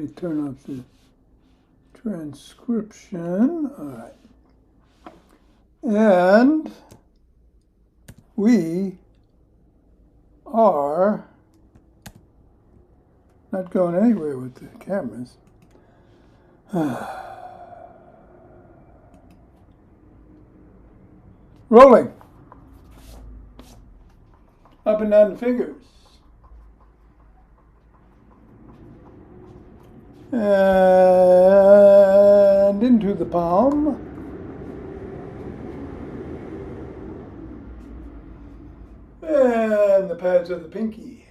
me turn off the transcription. All right. And we are not going anywhere with the cameras. Rolling. Up and down the fingers. And into the palm. And the pads of the pinky.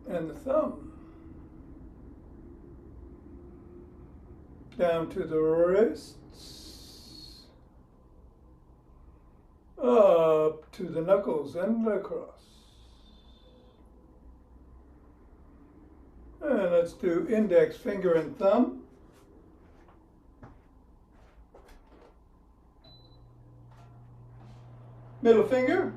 And the thumb. Down to the wrists. Up to the knuckles and across. And let's do index finger and thumb. Middle finger.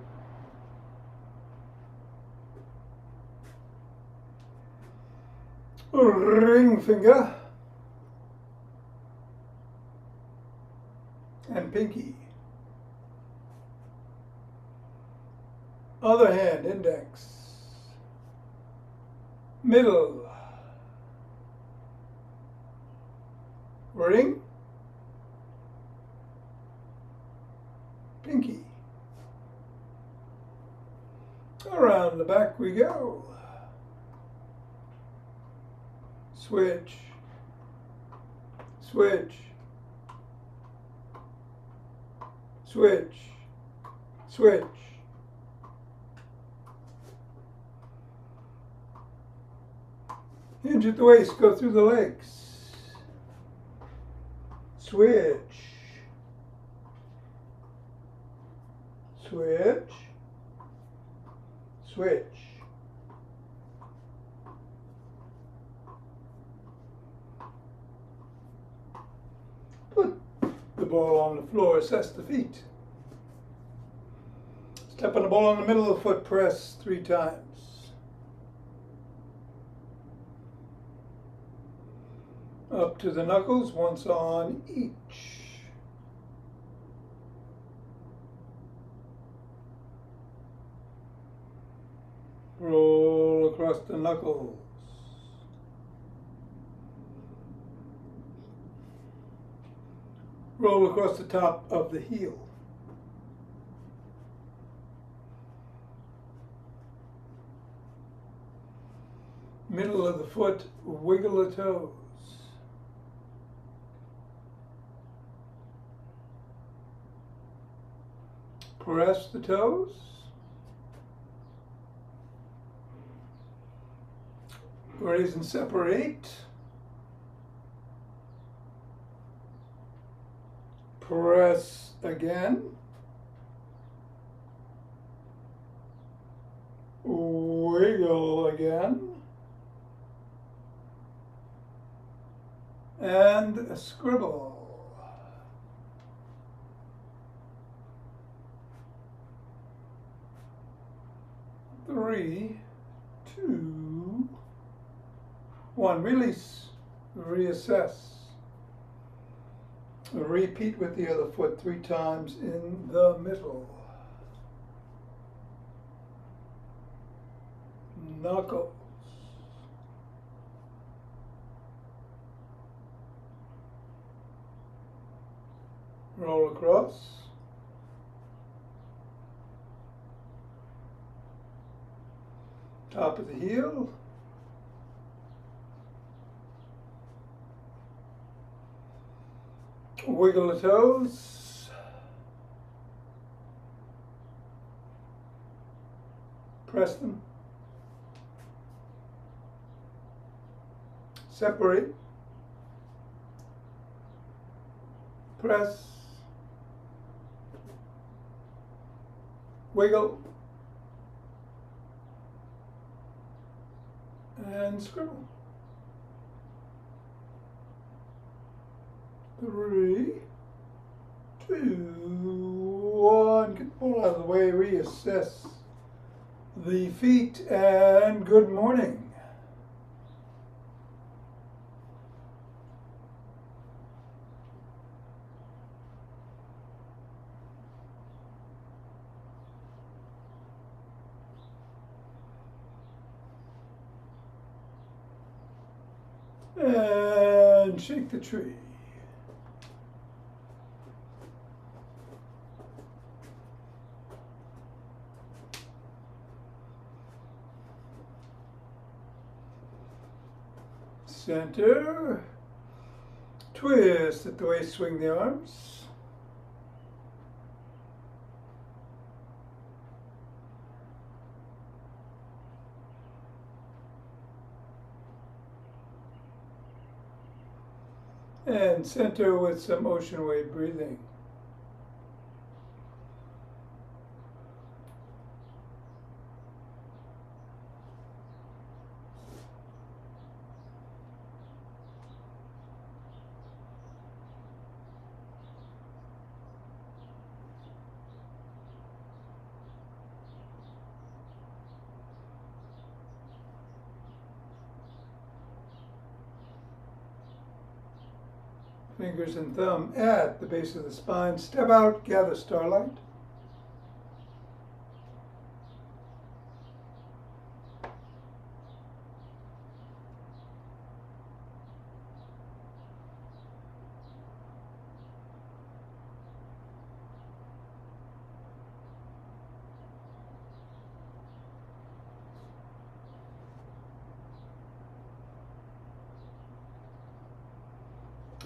Ring finger. And pinky. Other hand, index. Middle. Ring. Pinky. Around the back we go. Switch. Switch. Switch. Switch. Hinge at the waist, go through the legs. Switch. Switch. Switch. Put the ball on the floor, assess the feet. Step on the ball in the middle of the foot, press 3 times. Up to the knuckles, once on each. Roll across the knuckles. Roll across the top of the heel. Middle of the foot, wiggle the toes. Press the toes. Raise and separate. Press again. Wiggle again. And a scribble. Three, 2, 1. Release. Reassess. Repeat with the other foot 3 times in the middle. Knuckles. Roll across. Top of the heel. Wiggle the toes. Press them. Separate. Press. Wiggle. And scribble. 3, 2, 1. Get the ball out of the way. Reassess the feet and good morning. And shake the tree. Center. Twist at the waist, swing the arms. And center with some ocean wave breathing. Fingers and thumb at the base of the spine. Step out, gather starlight.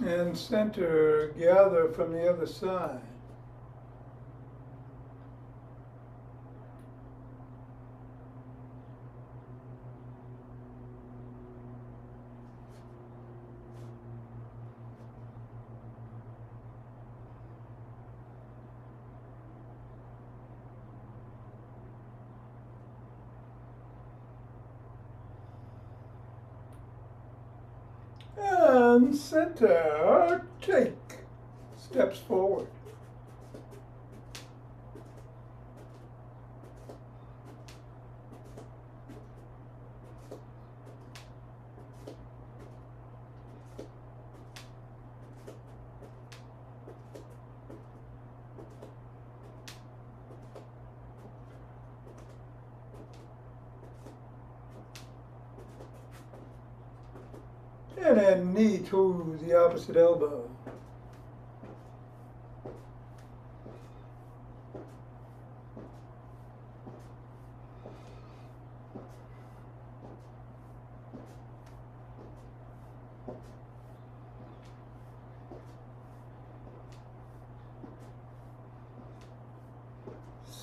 And center, gather from the other side. And center, take steps forward. And then knee to the opposite elbow.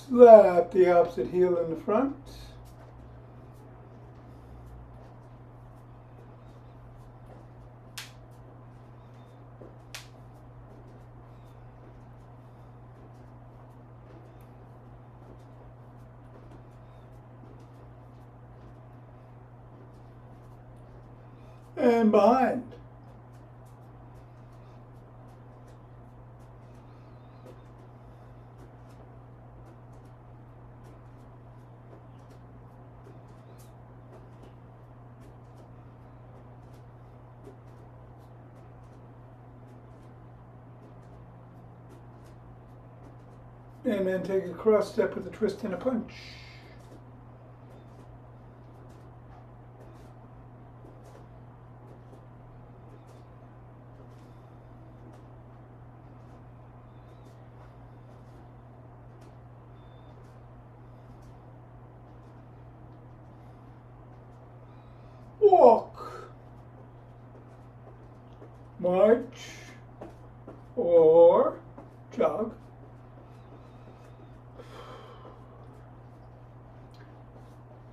Slap the opposite heel in the front. And behind. And then take a cross step with a twist and a punch. Walk, march, or jog.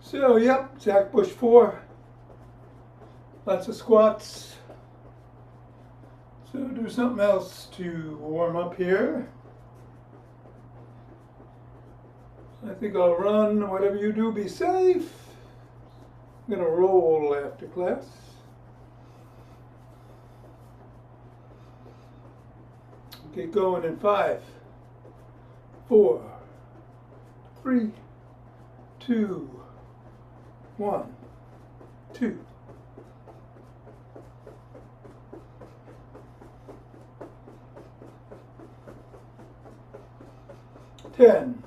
So, yep, Zach Bush 4. Lots of squats. So do something else to warm up here. I think I'll run. Whatever you do, be safe. I'm going to roll after class. Get going in 5, 4, 3, 2, 1, 2. 10. 9.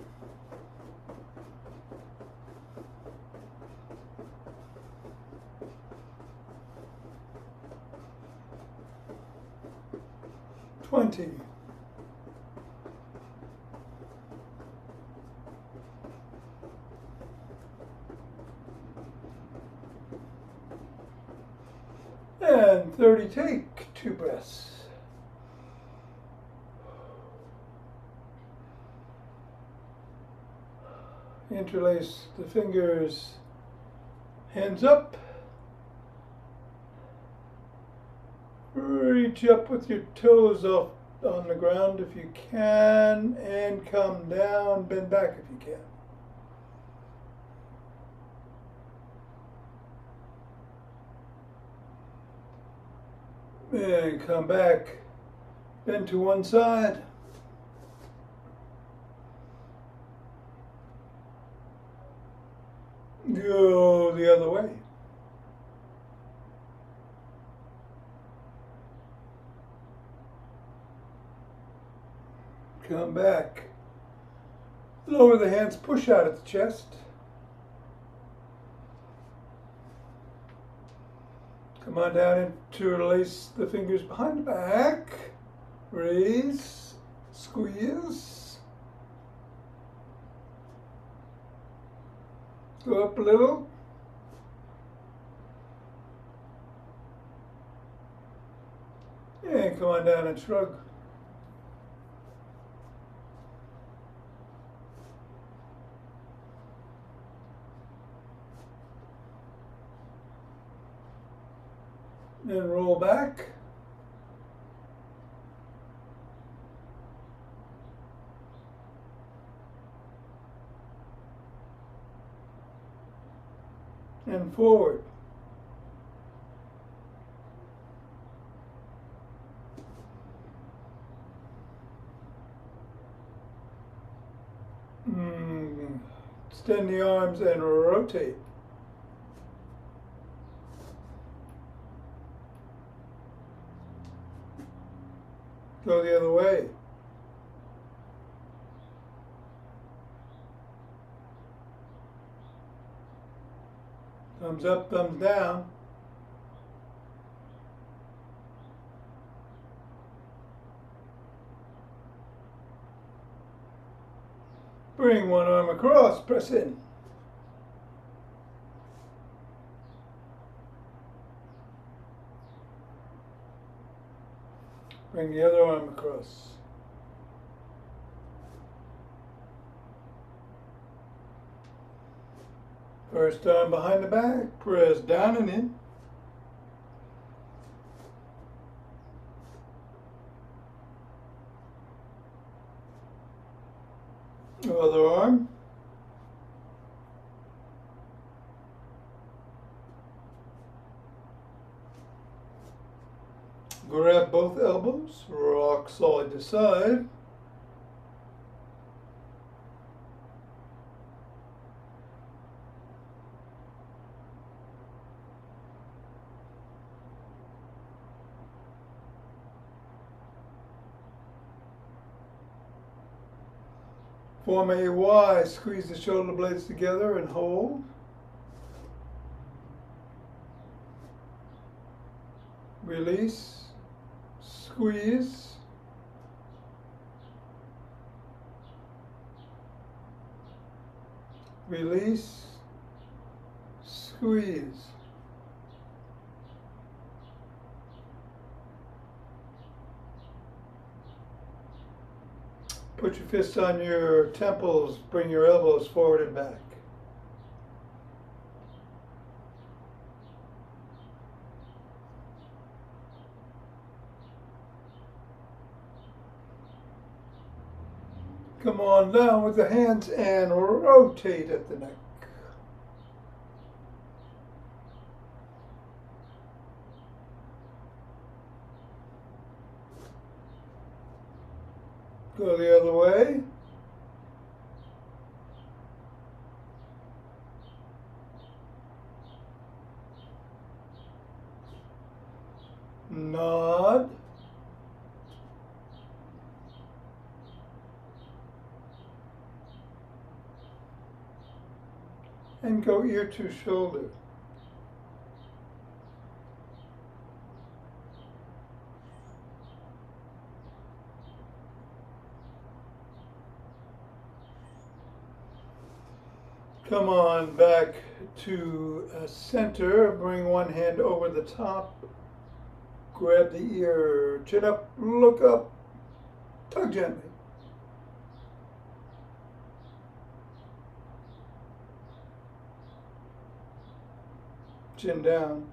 20. And 30, take 2 breaths. Interlace the fingers, hands up. Reach up with your toes off on the ground if you can, and come down, bend back if you can. And come back, bend to one side. Go the other way. Come back. Lower the hands, push out at the chest. Come on down, interlace the fingers behind the back. Raise, squeeze. Go up a little. And come on down and shrug. Then roll back. And forward. Extend the arms and rotate. Go the other way. Thumbs up, thumbs down. Bring one arm across, press in. Bring the other arm across. First arm behind the back, press down and in. Other arm. Grab both elbows, rock solid to side. Form a Y, squeeze the shoulder blades together and hold. Release, squeeze. Release, squeeze. Put your fists on your temples, bring your elbows forward and back. Come on down with the hands and rotate at the neck. Go the other way. Nod. And go ear to shoulder. Come on back to center, bring one hand over the top, grab the ear, chin up, look up, tug gently. Chin down.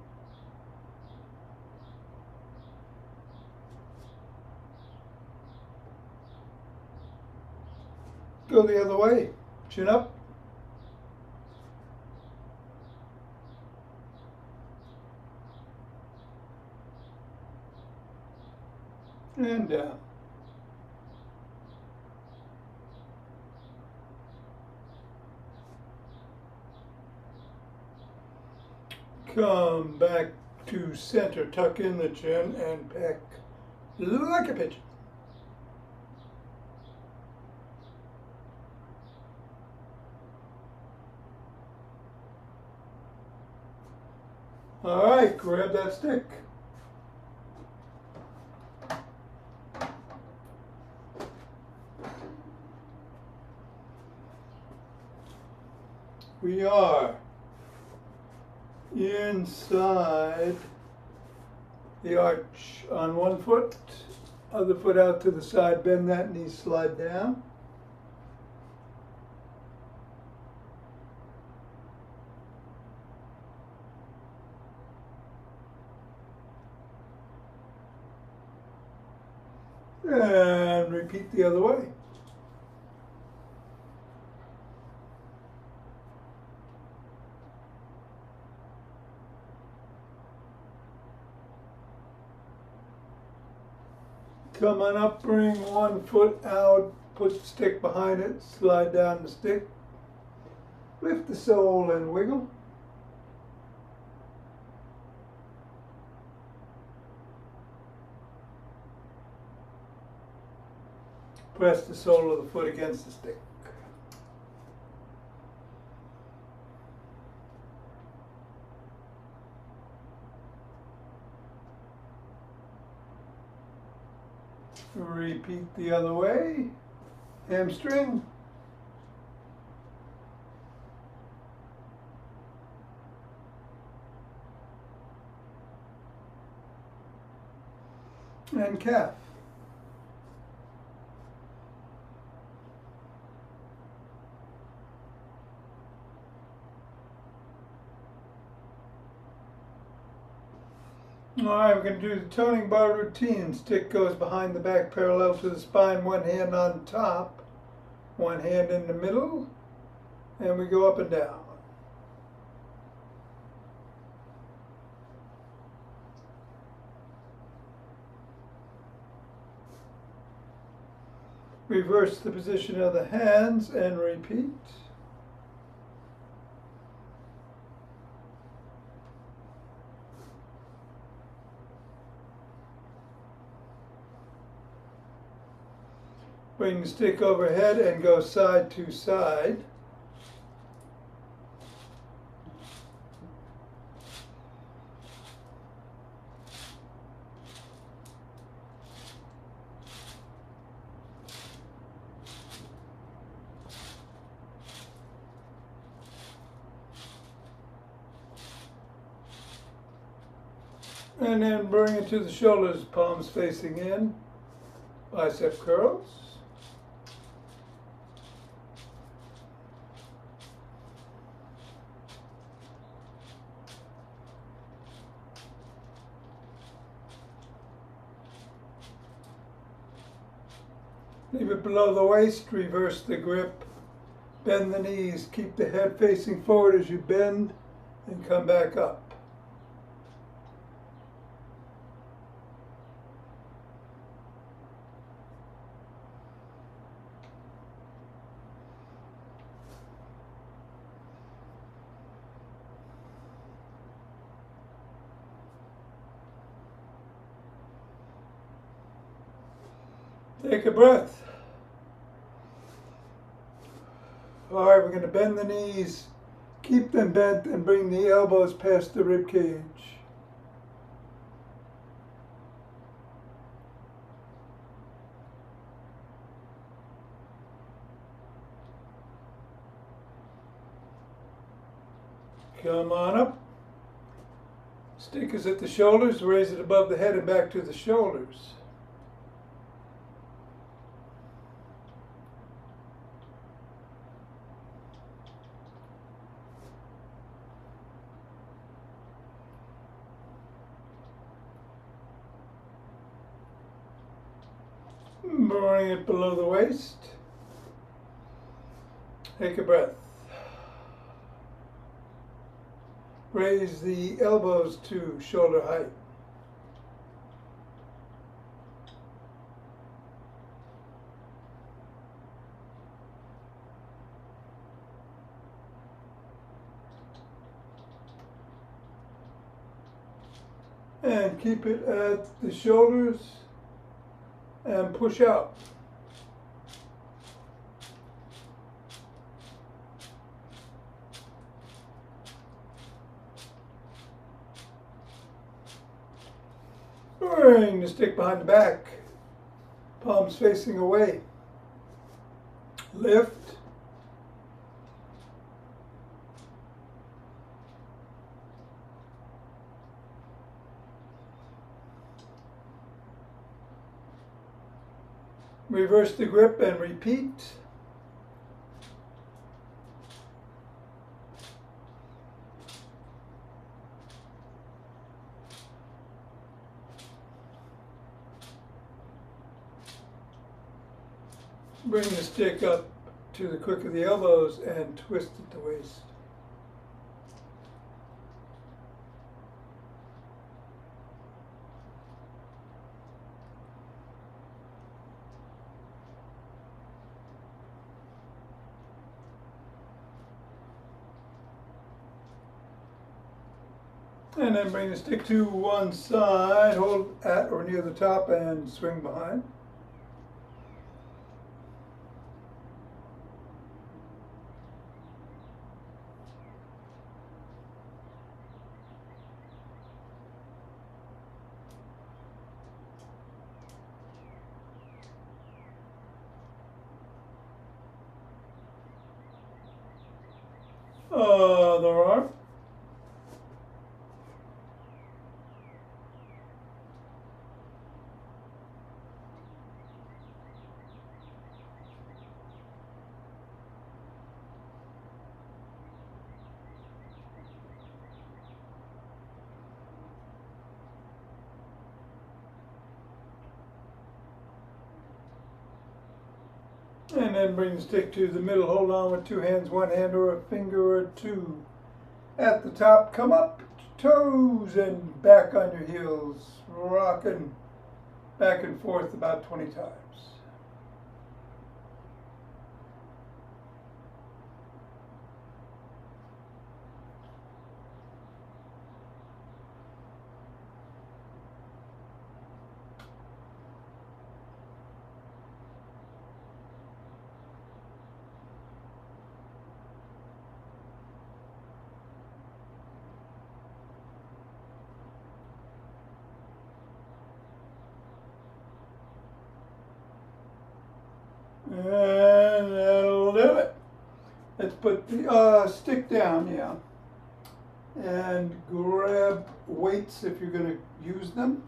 Go the other way, chin up. And down. Come back to center, tuck in the chin and peck like a pigeon. All right, grab that stick. We are inside the arch on one foot, other foot out to the side, bend that knee, slide down. And repeat the other way. Come on up, bring one foot out, put the stick behind it, slide down the stick, lift the sole and wiggle. Press the sole of the foot against the stick. Repeat the other way. Hamstring. And calf. All right, we're going to do the toning bar routine. Stick goes behind the back parallel to the spine, one hand on top, one hand in the middle, and we go up and down. Reverse the position of the hands and repeat. Bring the stick overhead and go side to side. And then bring it to the shoulders, palms facing in, bicep curls. Leave it below the waist, reverse the grip, bend the knees, keep the head facing forward as you bend, and come back up. Take a breath. All right, we're going to bend the knees, keep them bent, and bring the elbows past the rib cage. Come on up. Stick is at the shoulders, raise it above the head and back to the shoulders. Bring it below the waist. Take a breath. Raise the elbows to shoulder height. And keep it at the shoulders and push out. Bring the stick behind the back, palms facing away. Lift. Reverse the grip and repeat. Bring the stick up to the crook of the elbows and twist at the waist. And then bring the stick to one side, hold at or near the top and swing behind. Other arm. And then bring the stick to the middle, hold on with two hands, one hand or a finger or two. At the top, come up, toes and back on your heels, rocking back and forth about 20 times. And that'll do it. Let's put the stick down, yeah. And grab weights if you're going to use them.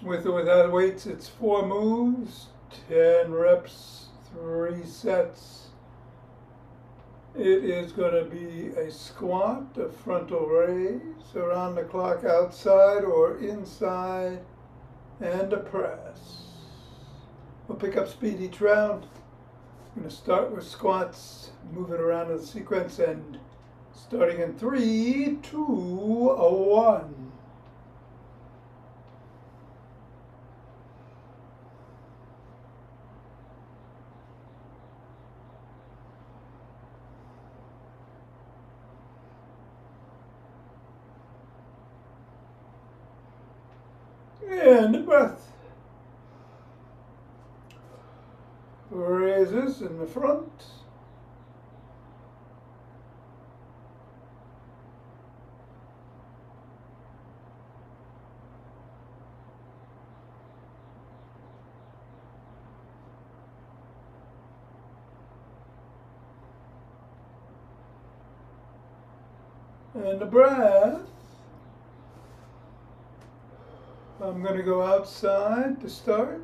With or without weights, it's 4 moves, 10 reps, 3 sets. It is going to be a squat, a frontal raise, around the clock outside or inside, and a press. We'll pick up speed each round. I'm going to start with squats, move it around in the sequence, and starting in 3, 2, 1. And a breath. Raises in the front. And a breath. I'm going to go outside to start.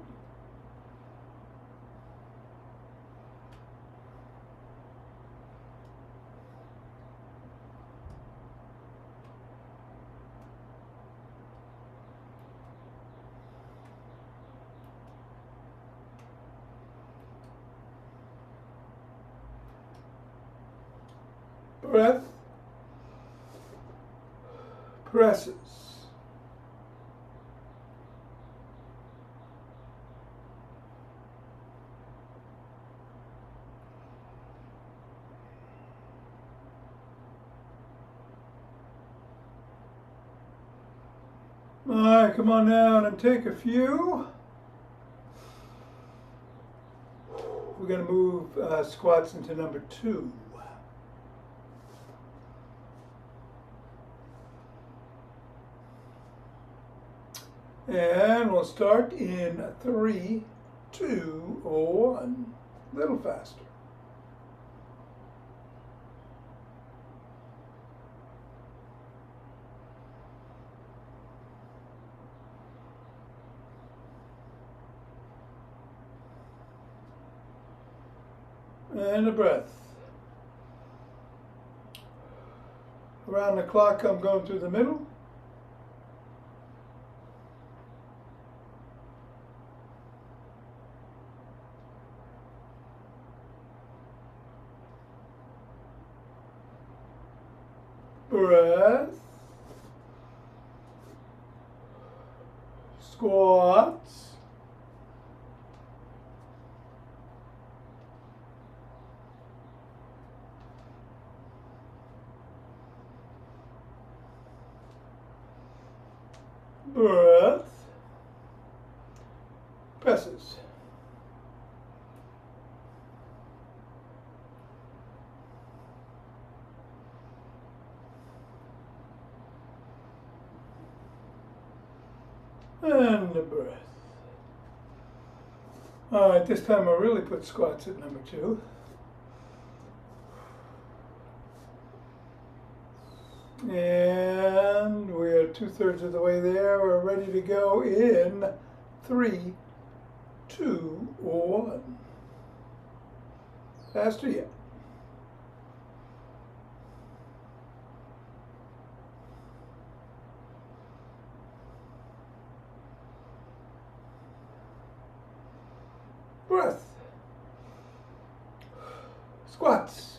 Breath. Presses. All right, come on down and take a few. We're going to move squats into number 2. And we'll start in 3, 2, 1. A little faster. And a breath. Around the clock, I'm going through the middle. Breath. Squats. Breath. Presses. And a breath. All right, this time I'll really put squats at number 2. And we're 2/3 of the way there. We're ready to go in 3, 2, 1. Faster yet. Breath. Squats.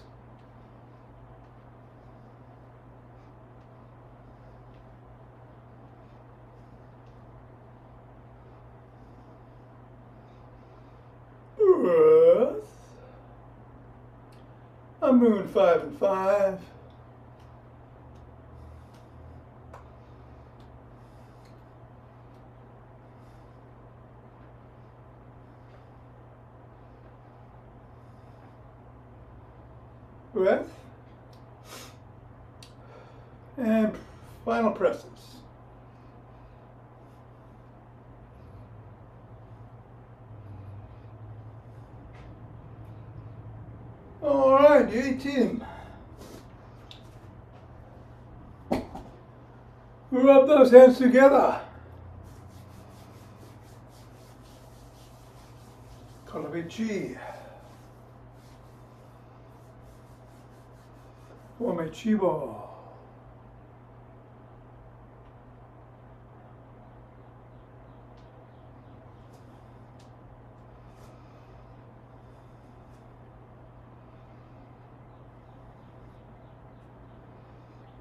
Breath. I'm moving 5 and 5. Breath. And final presses. All right, yay team. Rub those hands together. Kalavichi. Omechibo.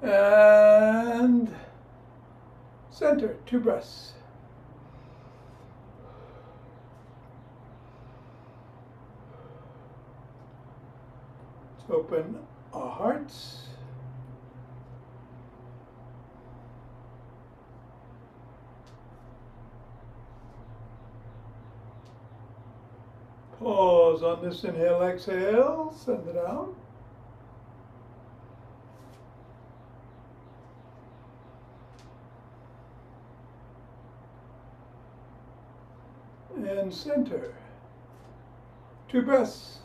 And center, 2 breaths. Let's open our hearts. Pause on this inhale, exhale, send it out. And center. 2 breaths.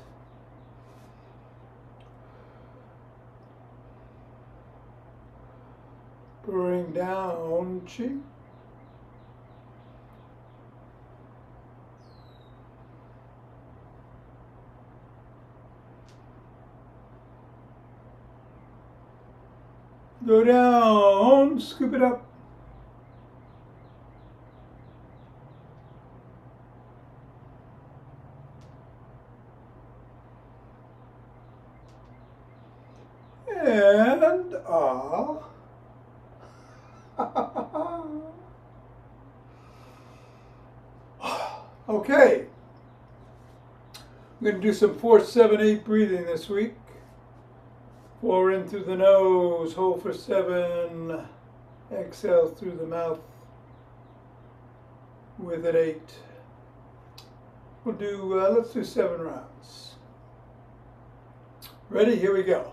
Bring down chi. Go down, scoop it up. And okay. We're going to do some 4-7-8 breathing this week. 4 in through the nose, hold for 7, exhale through the mouth with an 8. We'll do, let's do 7 rounds. Ready? Here we go.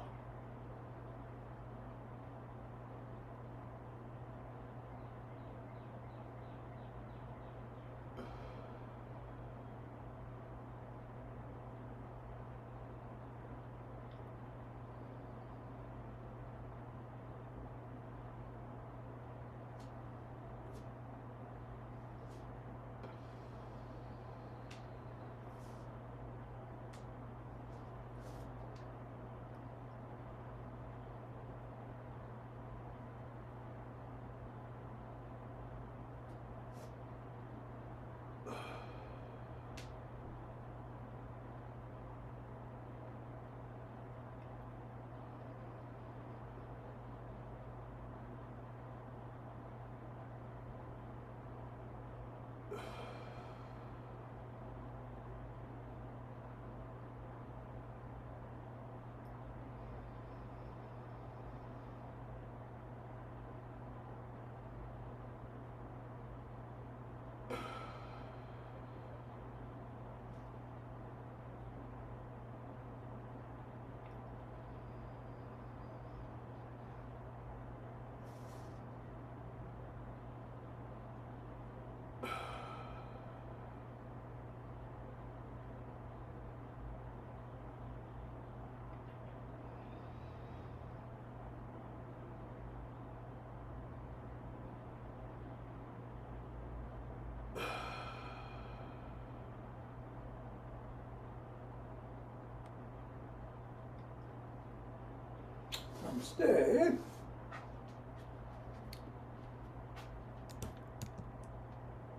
Namaste.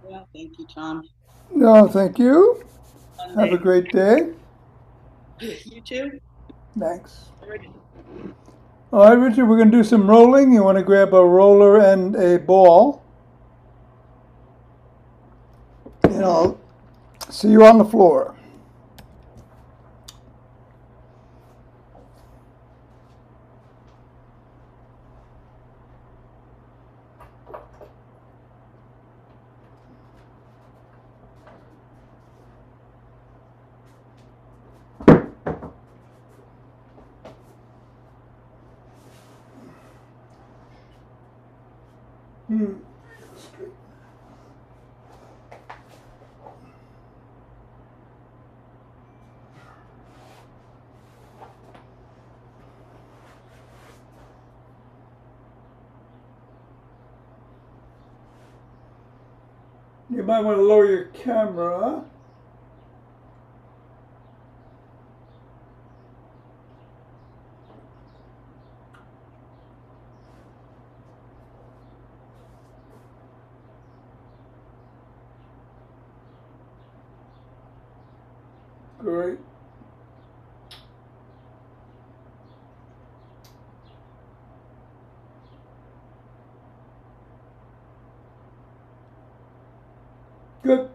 Well, thank you, Thom. No, thank you. Sunday. Have a great day. You too? Thanks. Already. All right, Richard, we're going to do some rolling. You want to grab a roller and a ball. And I'll see you on the floor. You might want to lower your camera. Great. Good.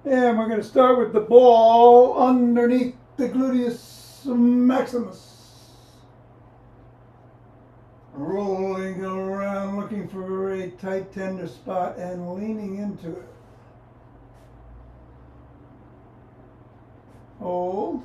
And we're going to start with the ball underneath the gluteus maximus. Rolling around looking for a tight, tender spot and leaning into it. Hold.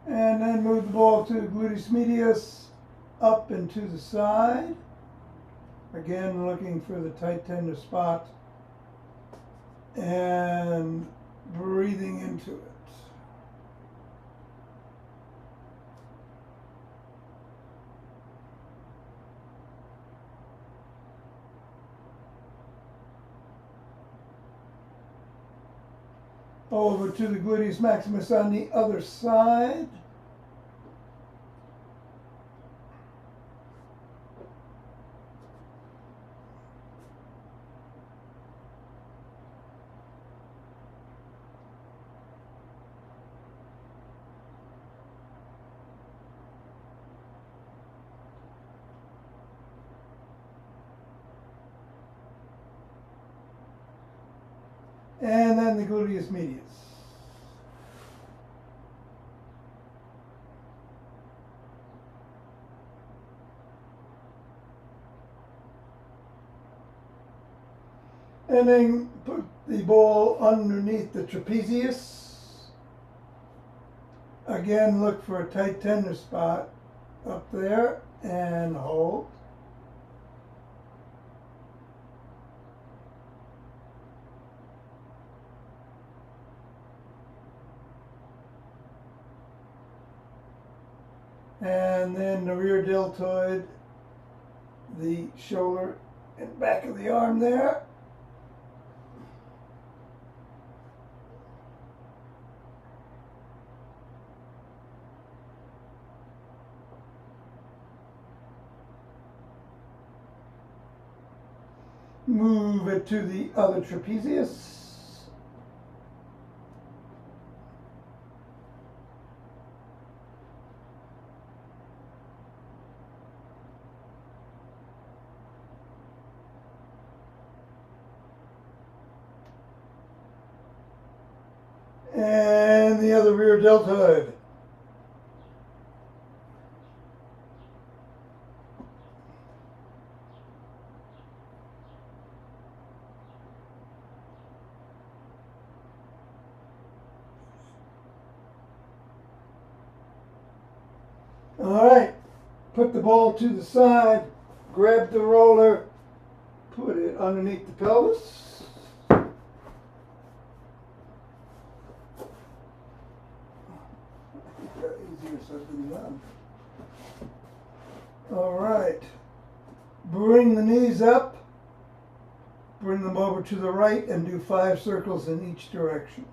And then move the ball to gluteus medius up and to the side. Again, looking for the tight tender spot and breathing into it. Over to the gluteus maximus on the other side. And then the gluteus medius. And then put the ball underneath the trapezius. Again, look for a tight tender spot up there and hold. And then the rear deltoid, the shoulder and back of the arm there. Move it to the other trapezius. And the other rear deltoid. All right, put the ball to the side, grab the roller, put it underneath the pelvis. Easier said than done. All right, bring the knees up, bring them over to the right and do 5 circles in each direction.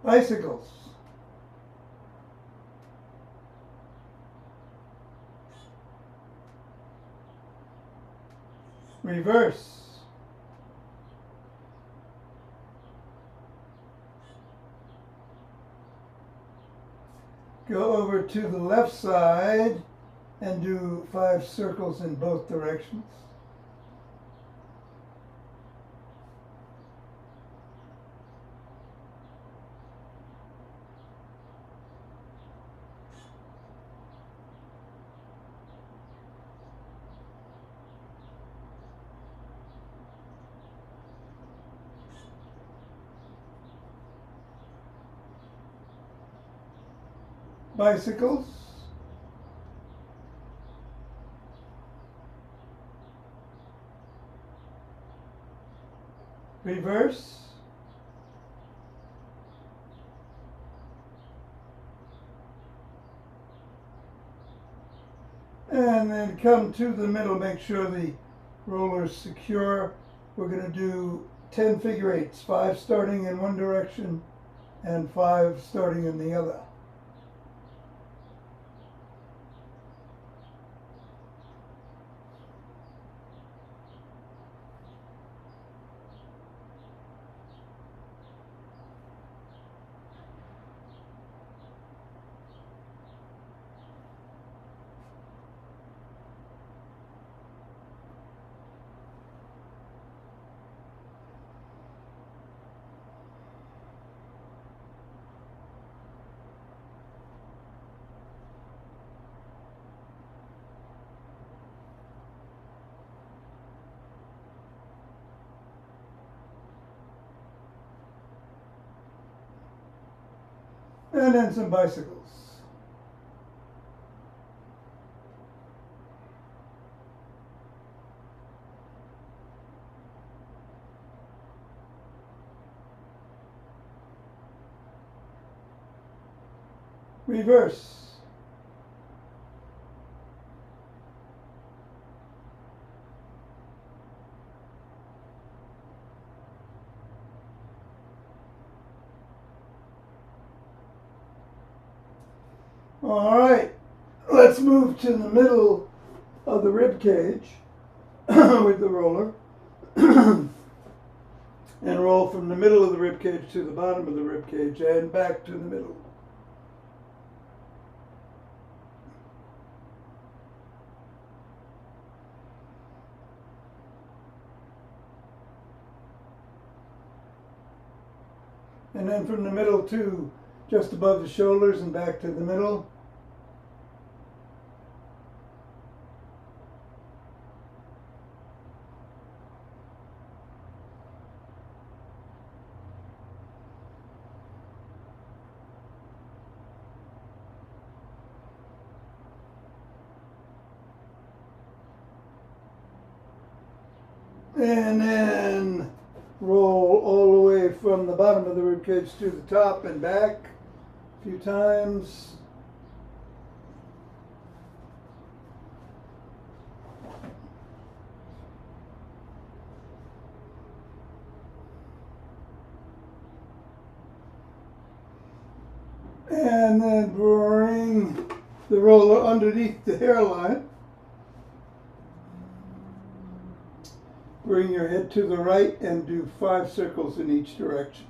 Bicycles. Reverse. Go over to the left side and do 5 circles in both directions. Bicycles. Reverse. And then come to the middle, make sure the roller is secure. We're going to do 10 figure eights, 5 starting in one direction and 5 starting in the other. And then some bicycles. Reverse. All right, let's move to the middle of the rib cage with the roller and roll from the middle of the rib cage to the bottom of the rib cage and back to the middle. And then from the middle to just above the shoulders and back to the middle. And then roll all the way from the bottom of the rib cage to the top and back a few times. And then bring the roller underneath the hairline. Bring your head to the right and do 5 circles in each direction.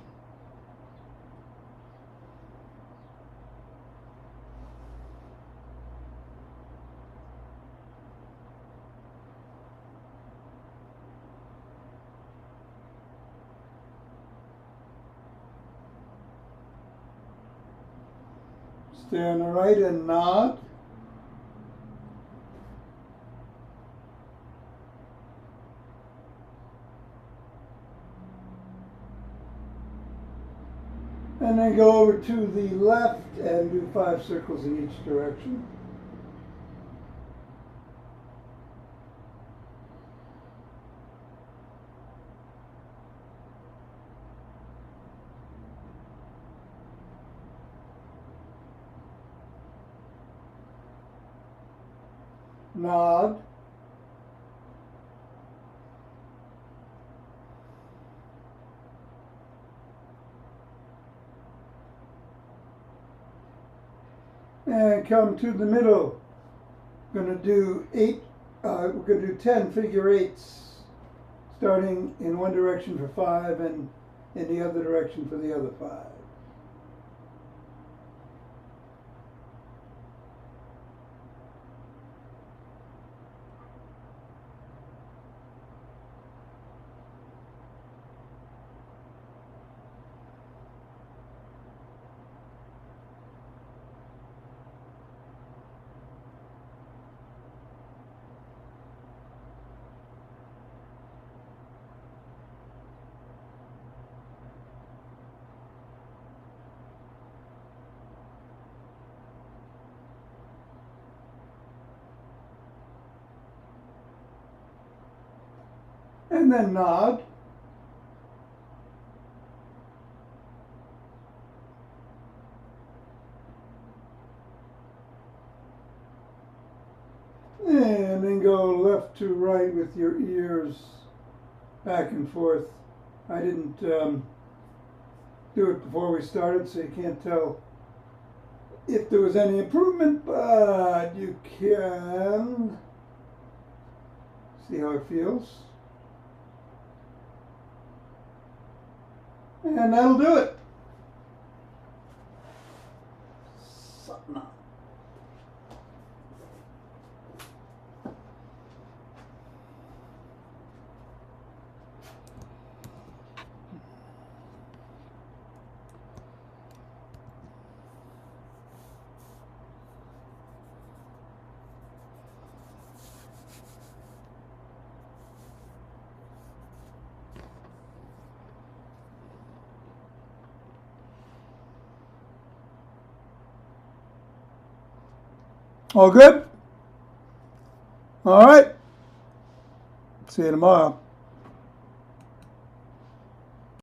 Stay on the right and nod. And then go over to the left and do 5 circles in each direction. Nod. And come to the middle. We're going to do we're going to do 10 figure eights, starting in one direction for 5 and in the other direction for the other 5. And then nod. And then go left to right with your ears back and forth. I didn't do it before we started, so you can't tell if there was any improvement, but you can see how it feels. And that'll do it. All good? All right. See you tomorrow.